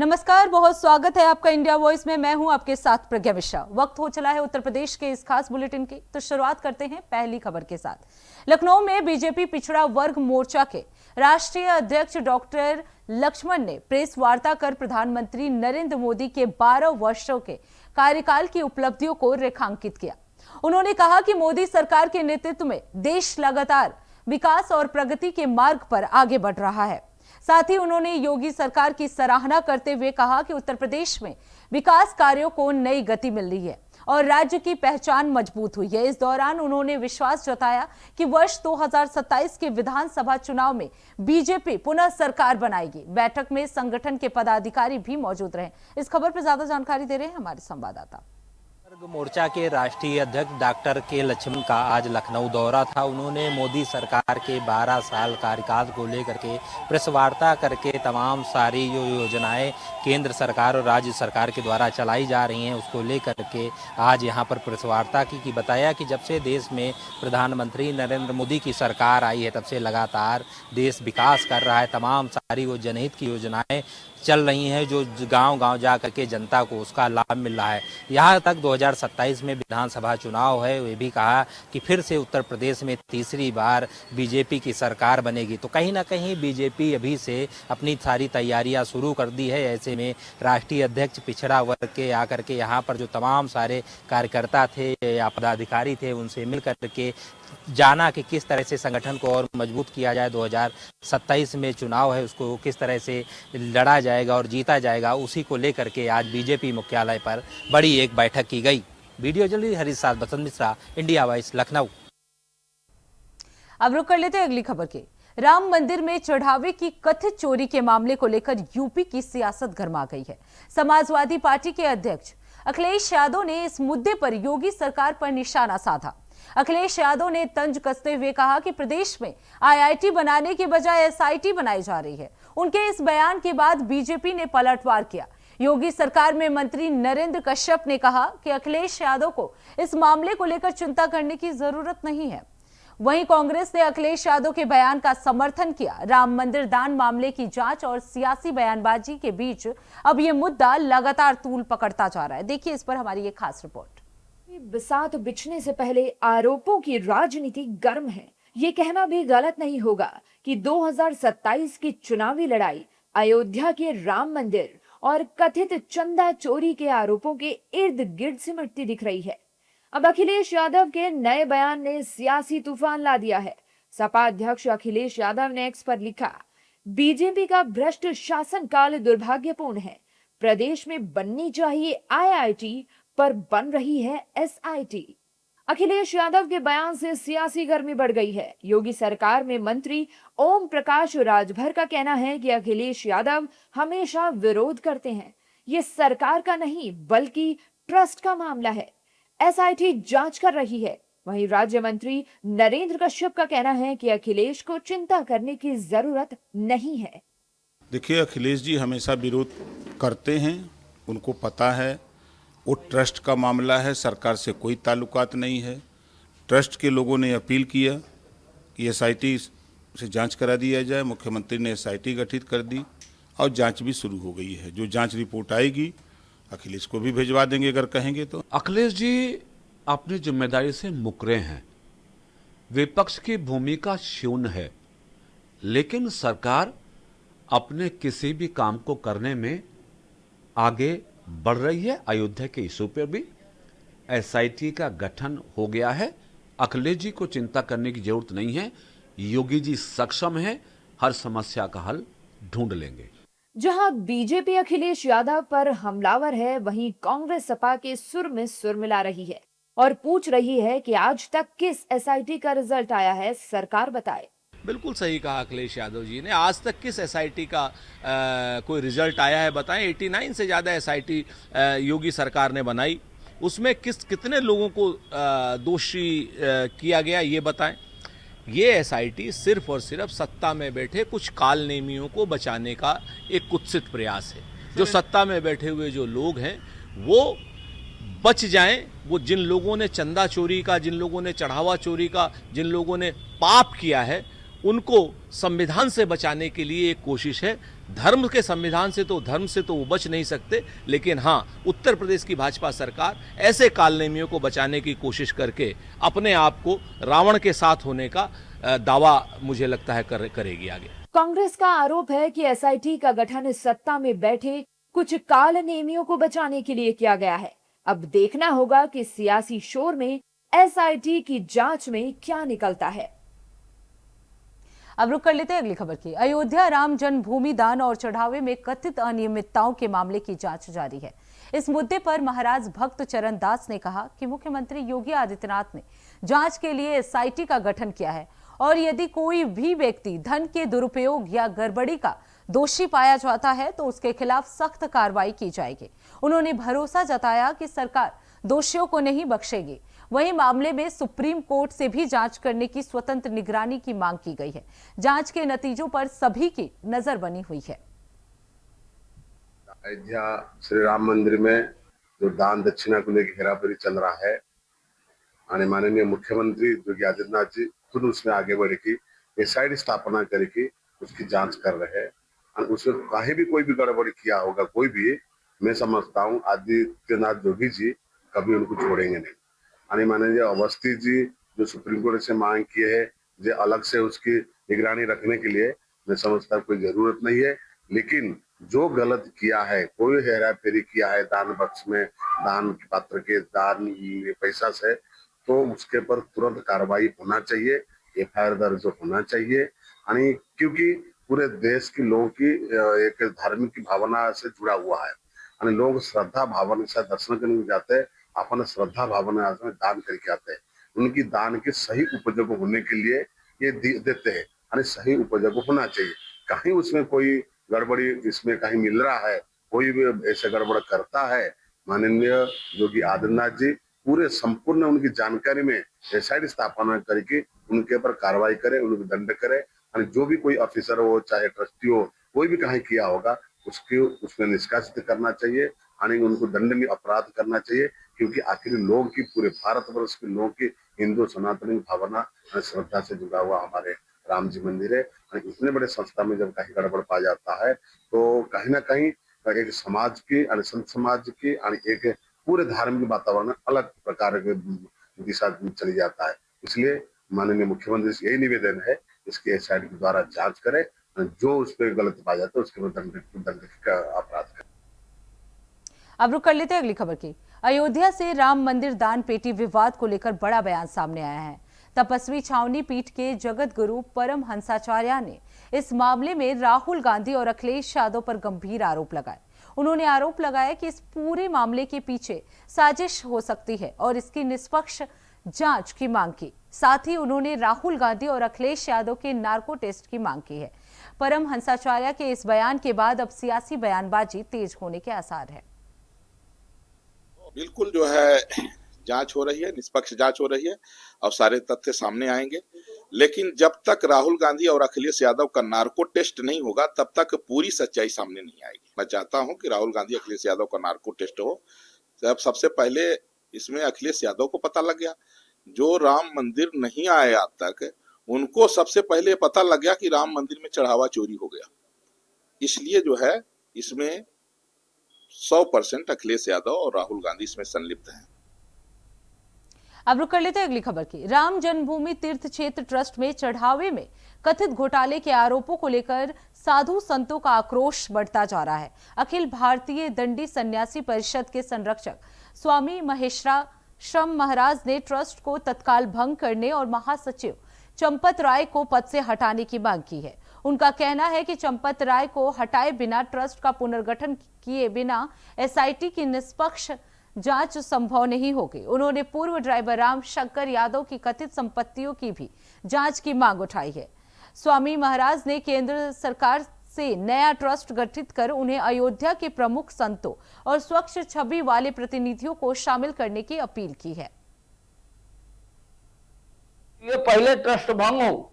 नमस्कार, बहुत स्वागत है आपका इंडिया वॉइस में। मैं हूं आपके साथ प्रज्ञा मिश्रा। वक्त हो चला है उत्तर प्रदेश के इस खास बुलेटिन की, तो शुरुआत करते हैं पहली खबर के साथ। लखनऊ में बीजेपी पिछड़ा वर्ग मोर्चा के राष्ट्रीय अध्यक्ष डॉक्टर लक्ष्मण ने प्रेस वार्ता कर प्रधानमंत्री नरेंद्र मोदी के 12 वर्षों के कार्यकाल की उपलब्धियों को रेखांकित किया। उन्होंने कहा कि मोदी सरकार के नेतृत्व में देश लगातार विकास और प्रगति के मार्ग पर आगे बढ़ रहा है। साथ ही उन्होंने योगी सरकार की सराहना करते हुए कहा कि उत्तर प्रदेश में विकास कार्यों को नई गति मिल रही है और राज्य की पहचान मजबूत हुई है। इस दौरान उन्होंने विश्वास जताया कि वर्ष 2027 के विधानसभा चुनाव में बीजेपी पुनः सरकार बनाएगी। बैठक में संगठन के पदाधिकारी भी मौजूद रहे। इस खबर पर ज्यादा जानकारी दे रहे हैं हमारे संवाददाता। मोर्चा के राष्ट्रीय अध्यक्छ डॉक्टर के लक्ष्मण का आज लखनऊ दौरा था। उन्होंने मोदी सरकार के 12 साल कार्यकाल को लेकर के प्रेस वार्ता करके तमाम सारी जो योजनाएं केंद्र सरकार और राज्य सरकार के द्वारा चलाई जा रही हैं उसको लेकर के आज यहां पर प्रेस वार्ता की बताया कि जब से देश में प्रधानमंत्री नरेंद्र मोदी की सरकार आई है तब से लगातार देश विकास कर रहा है। तमाम सारी वो जनहित की योजनाएं चल रही हैं जो गांव-गांव जा करके जनता को उसका लाभ मिल रहा है। यहाँ तक 2027 में विधानसभा चुनाव है। वे भी कहा कि फिर से उत्तर प्रदेश में तीसरी बार बीजेपी की सरकार बनेगी। तो कहीं ना कहीं बीजेपी अभी से अपनी सारी तैयारियां शुरू कर दी है। ऐसे में राष्ट्रीय अध्यक्ष पिछड़ा वर्ग के आकर के यहाँ पर जो तमाम सारे कार्यकर्ता थे या पदाधिकारी थे उनसे मिल करके जाना कि किस तरह से संगठन को और मजबूत किया जाए। 2027 में चुनाव है उसको किस तरह से लड़ा जाएगा और जीता जाएगा, उसी को लेकर के आज बीजेपी मुख्यालय पर बड़ी एक बैठक की गई। वीडियो जर्नलिस्ट हरीश साथ बसंत मिश्रा, इंडिया वॉइस, लखनऊ। अब रुक कर लेते हैं अगली खबर के। राम मंदिर में चढ़ावे की कथित चोरी के मामले को लेकर यूपी की सियासत गर्मा गई है। समाजवादी पार्टी के अध्यक्ष अखिलेश यादव ने इस मुद्दे पर योगी सरकार पर निशाना साधा। अखिलेश यादव ने तंज कसते हुए कहा कि प्रदेश में आईआईटी बनाने के बजाय एसआईटी बनाई जा रही है। उनके इस बयान के बाद बीजेपी ने पलटवार किया। योगी सरकार में मंत्री नरेंद्र कश्यप ने कहा कि अखिलेश यादव को इस मामले को लेकर चिंता करने की जरूरत नहीं है। वहीं कांग्रेस ने अखिलेश यादव के बयान का समर्थन किया। राम मंदिर दान मामले की जांच और सियासी बयानबाजी के बीच अब यह मुद्दा लगातार तूल पकड़ता जा रहा है। देखिए इस पर हमारी एक खास रिपोर्ट। बिसात बिछने से पहले आरोपों की राजनीति गर्म है। ये कहना भी गलत नहीं होगा कि 2027 की चुनावी लड़ाई अयोध्या के राम मंदिर और कथित चंदा चोरी के आरोपों के इर्द गिर्द सिमटती दिख रही है। अब अखिलेश यादव के नए बयान ने सियासी तूफान ला दिया है। सपा अध्यक्ष अखिलेश यादव ने एक्स पर लिखा, बीजेपी का भ्रष्ट शासनकाल दुर्भाग्यपूर्ण है। प्रदेश में बननी चाहिए आईआईटी पर बन रही है एसआईटी। अखिलेश यादव के बयान से सियासी गर्मी बढ़ गई है। योगी सरकार में मंत्री ओम प्रकाश राजभर का कहना है कि अखिलेश यादव हमेशा विरोध करते हैं। ये सरकार का नहीं बल्कि ट्रस्ट का मामला है। एसआईटी जांच कर रही है। वहीं राज्य मंत्री नरेंद्र कश्यप का कहना है कि अखिलेश को चिंता करने की जरूरत नहीं है। देखिए, अखिलेश जी हमेशा विरोध करते हैं, उनको पता है वो ट्रस्ट का मामला है, सरकार से कोई ताल्लुकात नहीं है। ट्रस्ट के लोगों ने अपील किया कि एसआईटी से जांच करा दिया जाए। मुख्यमंत्री ने एसआईटी गठित कर दी और जांच भी शुरू हो गई है। जो जांच रिपोर्ट आएगी अखिलेश को भी भिजवा देंगे अगर कहेंगे तो। अखिलेश जी अपनी जिम्मेदारी से मुकरे हैं। विपक्ष की भूमिका शून्य है, लेकिन सरकार अपने किसी भी काम को करने में आगे बढ़ रही है। अयोध्या के इशू पर भी एसआईटी का गठन हो गया है। अखिलेश जी को चिंता करने की जरूरत नहीं है। योगी जी सक्षम है, हर समस्या का हल ढूंढ लेंगे। जहां बीजेपी अखिलेश यादव पर हमलावर है, वहीं कांग्रेस सपा के सुर में सुर मिला रही है और पूछ रही है कि आज तक किस एसआईटी का रिजल्ट आया है, सरकार बताए। बिल्कुल सही कहा अखिलेश यादव जी ने। आज तक किस एसआईटी का कोई रिजल्ट आया है बताएं। 89 से ज़्यादा एसआईटी योगी सरकार ने बनाई, उसमें कितने लोगों को दोषी किया गया ये बताएं। ये एसआईटी सिर्फ और सिर्फ सत्ता में बैठे कुछ कालनेमियों को बचाने का एक कुत्सित प्रयास है। जो सत्ता में बैठे हुए जो लोग हैं वो बच जाएं। वो जिन लोगों ने चंदा चोरी का, जिन लोगों ने चढ़ावा चोरी का, जिन लोगों ने पाप किया है, उनको संविधान से बचाने के लिए एक कोशिश है। धर्म के संविधान से तो, धर्म से तो वो बच नहीं सकते, लेकिन हाँ, उत्तर प्रदेश की भाजपा सरकार ऐसे कालनेमियों को बचाने की कोशिश करके अपने आप को रावण के साथ होने का दावा मुझे लगता है करेगी आगे। कांग्रेस का आरोप है कि एसआईटी का गठन सत्ता में बैठे कुछ कालनेमियों को बचाने के लिए किया गया है। अब देखना होगा कि सियासी शोर में एसआईटी की जांच में क्या निकलता है। अब रुक कर लेते हैं अगली खबर की। अयोध्या राम जन्मभूमि दान और चढ़ावे में कथित अनियमितताओं के मामले की जांच जारी है। इस मुद्दे पर महाराज भक्त चरण दास ने कहा कि मुख्यमंत्री योगी आदित्यनाथ ने जांच के लिए एसआईटी का गठन किया है और यदि कोई भी व्यक्ति धन के दुरुपयोग या गड़बड़ी का दोषी पाया जाता है तो उसके खिलाफ सख्त कार्रवाई की जाएगी। उन्होंने भरोसा जताया कि सरकार दोषियों को नहीं बख्शेगी। वहीं मामले में सुप्रीम कोर्ट से भी जांच करने की स्वतंत्र निगरानी की मांग की गई है। जांच के नतीजों पर सभी की नजर बनी हुई है। अयोध्या श्री राम मंदिर में जो दान दक्षिणा को लेकर हेराफेरी चल रहा है, माननीय मुख्यमंत्री योगी आदित्यनाथ जी खुद उसमें आगे बढ़े की एसआईटी स्थापना करके उसकी जांच कर रहे हैं और उसमें कहीं भी कोई भी गड़बड़ी किया होगा कोई भी, मैं समझता हूँ आदित्यनाथ योगी जी कभी उनको छोड़ेंगे नहीं। माननीय अवस्थी जी जो सुप्रीम कोर्ट से मांग किए है जो अलग से उसकी निगरानी रखने के लिए, मैं समझता हूँ कोई जरूरत नहीं है। लेकिन जो गलत किया है, कोई हेरा फेरी किया है दान पक्ष में, दान पात्र के दान पैसा से, तो उसके पर तुरंत कार्रवाई होना चाहिए, एफआईआर दर्ज होना चाहिए। क्योंकि पूरे देश के लोगों की एक धार्मिक भावना से जुड़ा हुआ है। लोग श्रद्धा भावना से दर्शन करने जाते हैं, अपना श्रद्धा भावना से दान करके आते हैं। उनकी दान के सही उपयोग होने के लिए ये देते हैं, सही उपयोग होना चाहिए। कहीं उसमें कोई गड़बड़ी इसमें कहीं मिल रहा है, कोई भी ऐसे गड़बड़ करता है, माननीय योगी आदित्यनाथ जी पूरे संपूर्ण उनकी जानकारी में एसआईटी स्थापना करके उनके ऊपर कार्रवाई करे, उनको दंड करे। जो भी कोई ऑफिसर हो चाहे ट्रस्टी हो, कोई भी कहीं किया होगा उसमें निष्कासित करना चाहिए, उनको दंडनीय अपराध करना चाहिए। क्योंकि आखिर लोग की पूरे भारतवर्ष के लोग की हिंदू सनातनी भावना श्रद्धा से जुड़ा हुआ हमारे राम जी मंदिर है। इतने बड़े संस्था में जब कहीं गड़बड़ पा जाता है तो कहीं ना कहीं एक समाज की संत समाज की एक पूरे धार्मिक वातावरण अलग प्रकार के दिशा में चली जाता है। इसलिए माननीय मुख्यमंत्री से यही निवेदन है, इसके एसआईटी के द्वारा जांच करें, जो उस पर गलत पाया जाता है उसके दंड का अपराध करें। अब रुक कर लेते हैं अगली खबर की। अयोध्या से राम मंदिर दान पेटी विवाद को लेकर बड़ा बयान सामने आया है। तपस्वी छावनी पीठ के जगत गुरु परम हंसाचार्य ने इस मामले में राहुल गांधी और अखिलेश यादव पर गंभीर आरोप लगाए। उन्होंने आरोप लगाया कि इस पूरे मामले के पीछे साजिश हो सकती है और इसकी निष्पक्ष जांच की मांग की। साथ ही उन्होंने राहुल गांधी और अखिलेश यादव के नार्को टेस्ट की मांग की है। परम हंसाचार्य के इस बयान के बाद अब सियासी बयानबाजी तेज होने के आसार है। बिल्कुल जो है जांच हो रही है, निष्पक्ष जांच हो रही है और सारे तथ्य सामने आएंगे। लेकिन जब तक राहुल गांधी और अखिलेश यादव का नार्को टेस्ट नहीं होगा तब तक पूरी सच्चाई सामने नहीं आएगी। मैं चाहता हूं कि राहुल गांधी अखिलेश यादव का नार्को टेस्ट हो। जब सबसे पहले इसमें अखिलेश यादव को पता लग गया, जो राम मंदिर नहीं आए आज तक, उनको सबसे पहले पता लग गया कि राम मंदिर में चढ़ावा चोरी हो गया। इसलिए जो है इसमें 100% अखिलेश यादव और राहुल गांधी इसमें संलिप्त हैं। अब रुक कर लेते हैं अगली खबर की। राम जन्मभूमि तीर्थ क्षेत्र ट्रस्ट में चढ़ावे में कथित घोटाले के आरोपों को लेकर साधु संतों का आक्रोश बढ़ता जा रहा है। अखिल भारतीय दंडी सन्यासी परिषद के संरक्षक स्वामी महेश्वराश्रम महाराज ने ट्रस्ट को तत्काल भंग करने और महासचिव चंपत राय को पद से हटाने की मांग की है। उनका कहना है कि चंपत राय को हटाए बिना ट्रस्ट का पुनर्गठन किए बिना एसआईटी की निष्पक्ष जांच संभव नहीं होगी। उन्होंने पूर्व ड्राइवर राम शंकर यादव की कथित संपत्तियों की भी जांच की मांग उठाई है। स्वामी महाराज ने केंद्र सरकार से नया ट्रस्ट गठित कर उन्हें अयोध्या के प्रमुख संतों और स्वच्छ छवि वाले प्रतिनिधियों को शामिल करने की अपील की है। ये पहले ट्रस्ट भंग हो,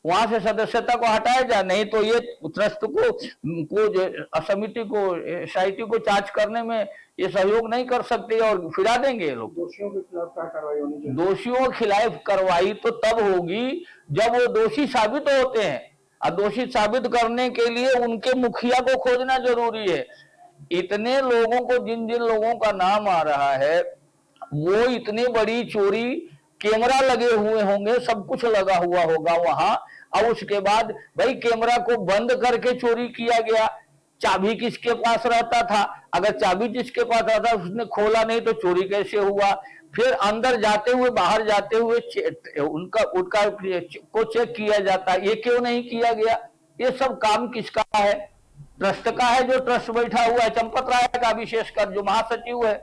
वहां से सदस्यता को हटाया जाए, नहीं तो ये ट्रस्ट को समिति को एसआईटी को जांच करने में ये सहयोग नहीं कर सकते और फिरा देंगे ये लोग। दोषियों के खिलाफ क्या कार्रवाई होनी चाहिए? दोषियों के खिलाफ कार्रवाई तो तब होगी जब वो दोषी साबित होते हैं। और दोषी साबित करने के लिए उनके मुखिया को खोजना जरूरी है। इतने लोगों को, जिन जिन लोगों का नाम आ रहा है, वो इतनी बड़ी चोरी, कैमरा लगे हुए होंगे, सब कुछ लगा हुआ होगा वहां, और उसके बाद भाई कैमरा को बंद करके चोरी किया गया। चाबी किसके पास रहता था? अगर चाबी जिसके पास रहता उसने खोला नहीं तो चोरी कैसे हुआ? फिर अंदर जाते हुए, बाहर जाते हुए उनका को चेक किया जाता, ये क्यों नहीं किया गया? ये सब काम किसका है? ट्रस्ट का है, जो ट्रस्ट बैठा हुआ है, चंपत राय का, विशेषकर जो महासचिव है।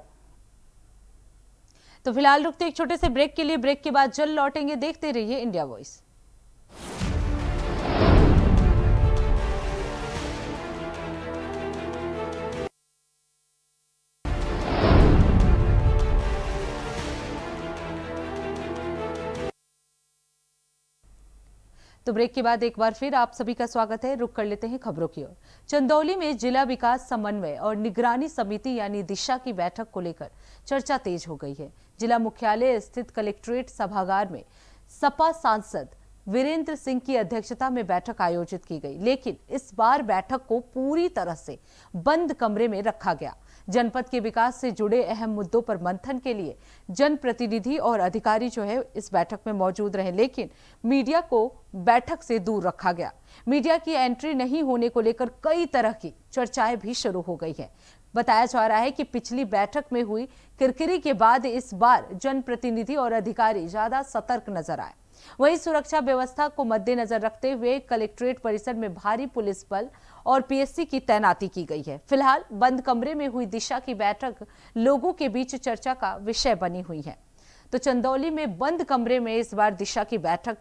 तो फिलहाल रुकते एक छोटे से ब्रेक के लिए, ब्रेक के बाद जल्द लौटेंगे। देखते रहिए इंडिया वॉइस। तो ब्रेक के बाद एक बार फिर आप सभी का स्वागत है। रुक कर लेते हैं खबरों की ओर। चंदौली में जिला विकास समन्वय और निगरानी समिति यानी दिशा की बैठक को लेकर चर्चा तेज हो गई है। जिला मुख्यालय स्थित कलेक्ट्रेट सभागार में सपा सांसद वीरेंद्र सिंह की अध्यक्षता में बैठक आयोजित की गई, लेकिन इस बार बैठक को पूरी तरह से बंद कमरे में रखा गया। जनपद के विकास से जुड़े अहम मुद्दों पर मंथन के लिए जनप्रतिनिधि और अधिकारी जो है इस बैठक में मौजूद रहे, लेकिन मीडिया को बैठक से दूर रखा गया। मीडिया की एंट्री नहीं होने को लेकर कई तरह की चर्चाएं भी शुरू हो गई है। बताया जा रहा है कि पिछली बैठक में हुई किरकिरी के बाद इस बार जनप्रतिनिधि और अधिकारी ज्यादा सतर्क नजर आए। वहीं सुरक्षा व्यवस्था को मद्देनजर रखते हुए कलेक्ट्रेट परिसर में भारी पुलिस बल और पीएससी की तैनाती की गई है। फिलहाल बंद कमरे में हुई दिशा की बैठक लोगों के बीच चर्चा का विषय बनी हुई है। तो चंदौली में बंद कमरे में इस बार दिशा की बैठक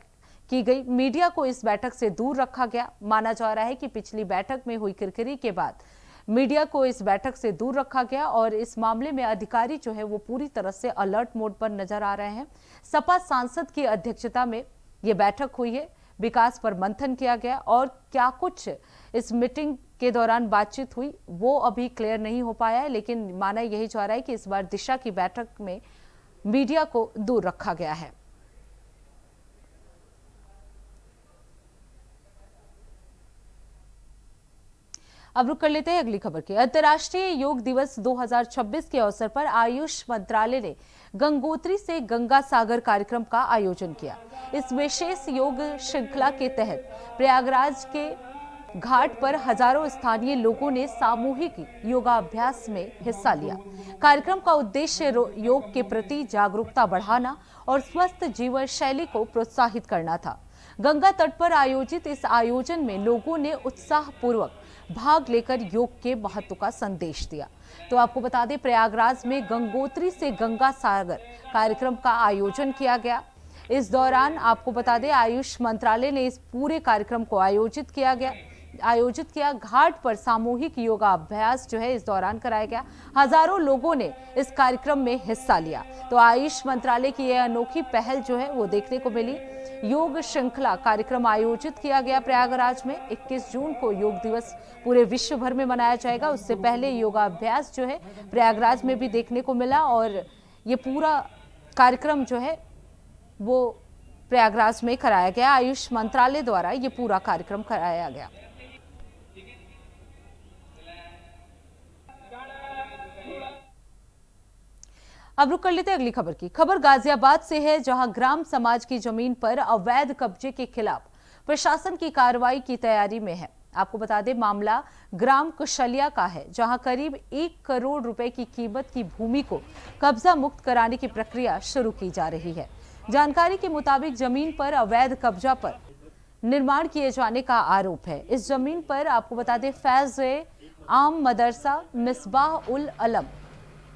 की गई। मीडिया को इस बैठक से दूर रखा गया। माना जा रहा है कि पिछली बैठक में हुई किरकिरी के बाद मीडिया को इस बैठक से दूर रखा गया और इस मामले में अधिकारी जो है वो पूरी तरह से अलर्ट मोड पर नजर आ रहे हैं। सपा सांसद की अध्यक्षता में ये बैठक हुई है, विकास पर मंथन किया गया और क्या कुछ इस मीटिंग के दौरान बातचीत हुई वो अभी क्लियर नहीं हो पाया है, लेकिन माना यही जा रहा है कि इस बार दिशा की बैठक में मीडिया को दूर रखा गया है। अब रुक कर लेते हैं अगली खबर की। अंतर्राष्ट्रीय योग दिवस 2026 के अवसर पर आयुष मंत्रालय ने गंगोत्री से गंगा सागर कार्यक्रम का आयोजन किया। इस विशेष योग श्रृंखला के तहत प्रयागराज के घाट पर हजारों स्थानीय लोगों ने सामूहिक योगाभ्यास में हिस्सा लिया। कार्यक्रम का उद्देश्य योग के प्रति जागरूकता बढ़ाना और स्वस्थ जीवन शैली को प्रोत्साहित करना था। गंगा तट पर आयोजित इस आयोजन में लोगों ने उत्साहपूर्वक भाग लेकर योग के महत्व का संदेश दिया। तो आपको बता दें, प्रयागराज में गंगोत्री से गंगा सागर कार्यक्रम का आयोजन किया गया। इस दौरान आपको बता दें, आयुष मंत्रालय ने इस पूरे कार्यक्रम को आयोजित किया। घाट पर सामूहिक योगाभ्यास जो है इस दौरान कराया गया। हजारों लोगों ने इस कार्यक्रम में हिस्सा लिया। तो आयुष मंत्रालय की यह अनोखी पहल जो है वो देखने को मिली। योग श्रृंखला कार्यक्रम आयोजित किया गया प्रयागराज में। 21 जून को योग दिवस पूरे विश्व भर में मनाया जाएगा। उससे पहले योगाभ्यास जो है प्रयागराज में भी देखने को मिला और ये पूरा कार्यक्रम जो है वो प्रयागराज में कराया गया। आयुष मंत्रालय द्वारा ये पूरा कार्यक्रम कराया गया। अब रुक कर लेते हैं अगली खबर की। खबर गाजियाबाद से है, जहां ग्राम समाज की जमीन पर अवैध कब्जे के खिलाफ प्रशासन की कार्रवाई की तैयारी में है। आपको बता दें, मामला ग्राम कुशलिया का है, जहां करीब 1 करोड़ रुपए की कीमत की भूमि को कब्जा मुक्त कराने की प्रक्रिया शुरू की जा रही है। जानकारी के मुताबिक जमीन पर अवैध कब्जा पर निर्माण किए जाने का आरोप है। इस जमीन पर आपको बता दें, फैज आम मदरसा मिसबाह उल अलम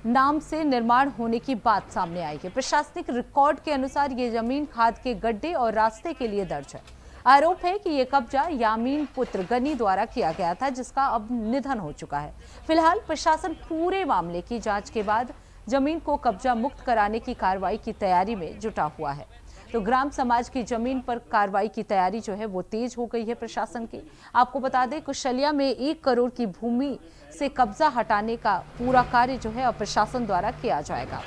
नाम से निर्माण होने की बात सामने आई है। प्रशासनिक रिकॉर्ड के अनुसार ये जमीन खाद के गड्ढे और रास्ते के लिए दर्ज है। आरोप है कि ये कब्जा यामीन पुत्र गनी द्वारा किया गया था, जिसका अब निधन हो चुका है। फिलहाल प्रशासन पूरे मामले की जांच के बाद जमीन को कब्जा मुक्त कराने की कार्रवाई की तैयारी में जुटा हुआ है। तो ग्राम समाज की जमीन पर कार्रवाई की तैयारी जो है वो तेज हो गई है प्रशासन की। आपको बता दें, कुशलिया में 1 करोड़ की भूमि से कब्जा हटाने का पूरा कार्य जो है अब प्रशासन द्वारा किया जाएगा।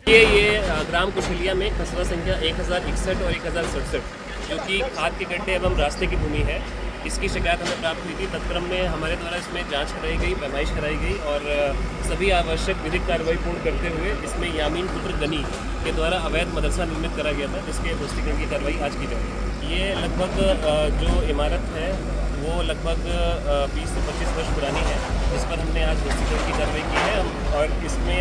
ये ग्राम कुशलिया में खसरा संख्या 1061 और 1067 जो कि खाद के गड्ढे एवं रास्ते की भूमि है, इसकी शिकायत हमें प्राप्त हुई थी। तत्क्रम में हमारे द्वारा इसमें जांच कराई गई, पैमाइश कराई गई और सभी आवश्यक विधिक कार्रवाई पूर्ण करते हुए इसमें यामीन पुत्र गनी के द्वारा अवैध मदरसा निर्मित करा गया था, जिसके पुष्टिकरण की कार्रवाई आज की जाएगी। ये लगभग जो इमारत है वो लगभग 20 से 25 वर्ष पुरानी है, जिस पर हमने आज पुष्टिकरण की कार्रवाई की है और इसमें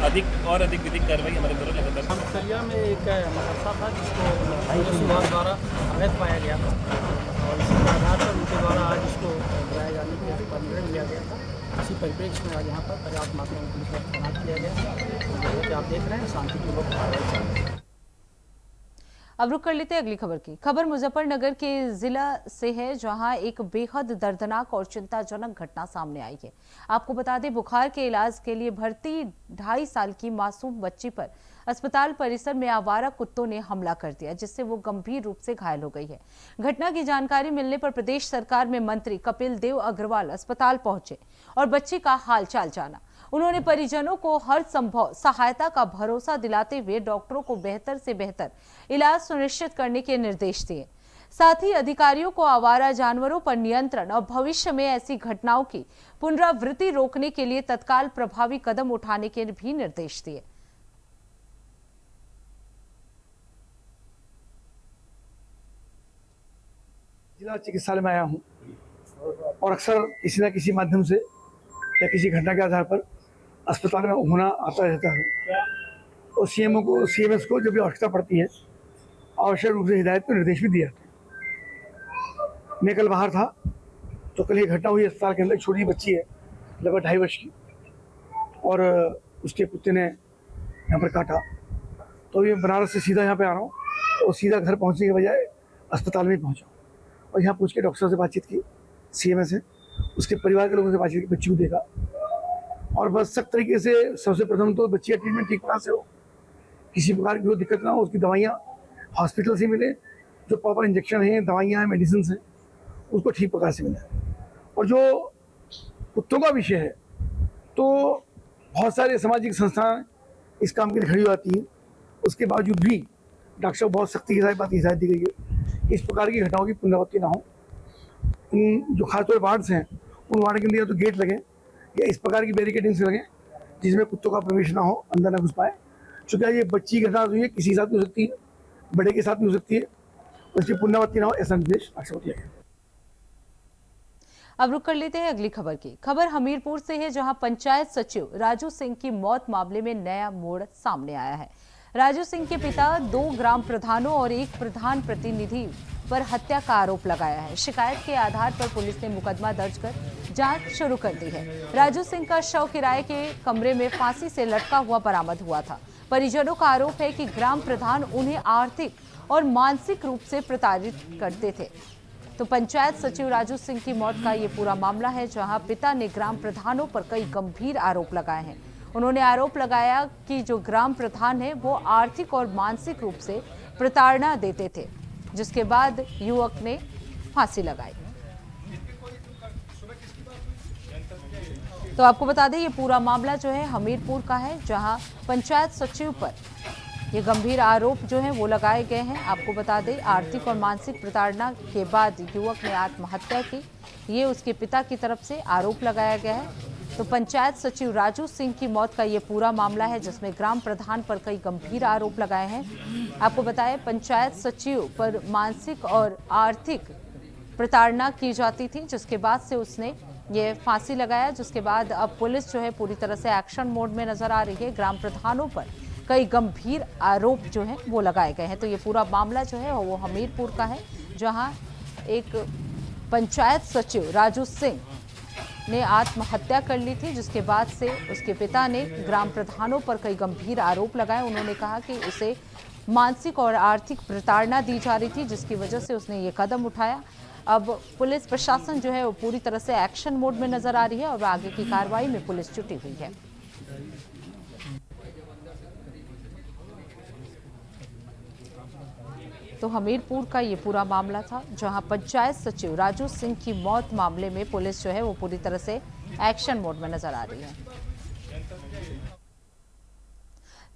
अधिक विधिक कार्रवाई हमारे द्वारा लगातार। खसरिया में एक मदरसा था जिसको पुलिस विभाग द्वारा अवैध पाया गया था और इसी के आधार पर उनके द्वारा आज इसको गिराए जाने के पर निर्णय लिया गया था। इसी परिप्रेक्ष्य में आज यहाँ पर पर्याप्त मात्रा में पुलिस बल तैनात किया गया है। आप देख रहे हैं शांतिपूर्वक कार्रवाई चल रही है। अब रुक कर लेते हैं अगली खबर की। खबर मुजफ्फरनगर के जिला से है, जहां एक बेहद दर्दनाक और चिंताजनक घटना सामने आई है। आपको बता दें, बुखार के इलाज के लिए भर्ती 2.5 साल की मासूम बच्ची पर अस्पताल परिसर में आवारा कुत्तों ने हमला कर दिया, जिससे वो गंभीर रूप से घायल हो गई है। घटना की जानकारी मिलने पर प्रदेश सरकार में मंत्री कपिल देव अग्रवाल अस्पताल पहुंचे और बच्ची का हालचाल जाना। उन्होंने परिजनों को हर संभव सहायता का भरोसा दिलाते हुए डॉक्टरों को बेहतर से बेहतर इलाज सुनिश्चित करने के निर्देश दिए। साथ ही अधिकारियों को आवारा जानवरों पर नियंत्रण और भविष्य में ऐसी घटनाओं की पुनरावृत्ति रोकने के लिए तत्काल प्रभावी कदम उठाने के भी निर्देश दिए। जिला चिकित्सालय में आया हूँ और अक्सर किसी न किसी माध्यम से या किसी घटना के आधार पर अस्पताल में होना आता रहता है और सीएमएस को जब भी आवश्यकता पड़ती है आवश्यक रूप से हिदायत को निर्देश भी दिया। मैं कल बाहर था तो कल ये घटना हुई अस्पताल के अंदर। छोटी बच्ची है लगभग 2.5 वर्ष की और उसके कुत्ते ने यहाँ पर काटा। तो ये बनारस से सीधा यहाँ पे आ रहा हूँ और सीधा घर पहुँचने के बजाय अस्पताल में पहुँचा और यहाँ पूछ के डॉक्टर से बातचीत की, सीएमएस से उसके परिवार के लोगों से बातचीत की, बच्ची को देखा और बस सख्त तरीके से सबसे प्रथम तो बच्ची का ट्रीटमेंट ठीक तरह से हो, किसी प्रकार की कोई दिक्कत ना हो, उसकी दवाइयाँ हॉस्पिटल से मिले, जो प्रॉपर इंजेक्शन है, दवाइयाँ हैं, मेडिसिन हैं, उसको ठीक प्रकार से मिले। और जो कुत्तों का विषय है तो बहुत सारे सामाजिक संस्थाएं इस काम के लिए खड़ी हो जाती हैं, उसके बावजूद भी डॉक्टर साहब बहुत सख्ती के साथ बात हिदायत दी गई है इस प्रकार की घटनाओं की पुनरावृत्ति ना हो। जो खासतौर वार्ड्स हैं उन वार्ड के अंदर तो गेट लगे या इस प्रकार की बैरिकेडिंग से लगे जिसमें कुत्तों का प्रवेश ना हो, अंदर ना घुस पाए। चूँकि ये बच्ची घटना हुई है, किसी के साथ भी हो सकती है, बड़े के साथ भी हो सकती है, उसकी पुनरावृत्ति ना हो ऐसा निर्देश डॉक्टर दिया गया। अब रुक कर लेते हैं अगली खबर की। खबर हमीरपुर से है, जहां पंचायत सचिव राजू सिंह की मौत मामले में नया मोड़ सामने आया है। राजू सिंह के पिता 2 ग्राम प्रधानों और 1 प्रधान प्रतिनिधि पर हत्या का आरोप लगाया है। शिकायत के आधार पर पुलिस ने मुकदमा दर्ज कर जांच शुरू कर दी है। राजू सिंह का शव किराए के कमरे में फांसी से लटका हुआ बरामद हुआ था। परिजनों का आरोप है कि ग्राम प्रधान उन्हें आर्थिक और मानसिक रूप से प्रताड़ित करते थे। तो पंचायत सचिव राजू सिंह की मौत का ये पूरा मामला है, जहां पिता ने ग्राम प्रधानों पर कई गंभीर आरोप लगाए हैं। उन्होंने आरोप लगाया कि जो ग्राम प्रधान है वो आर्थिक और मानसिक रूप से प्रताड़ना देते थे, जिसके बाद युवक ने फांसी लगाई। तो आपको बता दें, ये पूरा मामला जो है हमीरपुर का है, जहां पंचायत सचिव पर ये गंभीर आरोप जो है वो लगाए गए हैं। आपको बता दें, आर्थिक और मानसिक प्रताड़ना के बाद युवक ने आत्महत्या की, ये उसके पिता की तरफ से आरोप लगाया गया है। तो पंचायत सचिव राजू सिंह की मौत का ये पूरा मामला है, जिसमें ग्राम प्रधान पर कई गंभीर आरोप लगाए हैं। आपको बताएं, पंचायत सचिव पर मानसिक और आर्थिक प्रताड़ना की जाती थी, जिसके बाद से उसने ये फांसी लगाया, जिसके बाद अब पुलिस जो है पूरी तरह से एक्शन मोड में नजर आ रही है। ग्राम प्रधानों पर कई गंभीर आरोप जो हैं वो लगाए गए हैं। तो ये पूरा मामला जो है वो हमीरपुर का है, जहां एक पंचायत सचिव राजू सिंह ने आत्महत्या कर ली थी, जिसके बाद से उसके पिता ने ग्राम प्रधानों पर कई गंभीर आरोप लगाए। उन्होंने कहा कि उसे मानसिक और आर्थिक प्रताड़ना दी जा रही थी, जिसकी वजह से उसने ये कदम उठाया। अब पुलिस प्रशासन जो है वो पूरी तरह से एक्शन मोड में नजर आ रही है और आगे की कार्रवाई में पुलिस जुटी हुई है। तो हमीरपुर का ये पूरा मामला था, जहां पंचायत सचिव राजू सिंह की मौत मामले में पुलिस जो है वो पूरी तरह से एक्शन मोड में नजर आ रही है।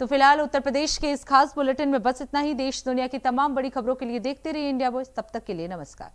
तो फिलहाल उत्तर प्रदेश के इस खास बुलेटिन में बस इतना ही। देश दुनिया की तमाम बड़ी खबरों के लिए देखते रहिए इंडिया वॉइस। तब तक के लिए नमस्कार।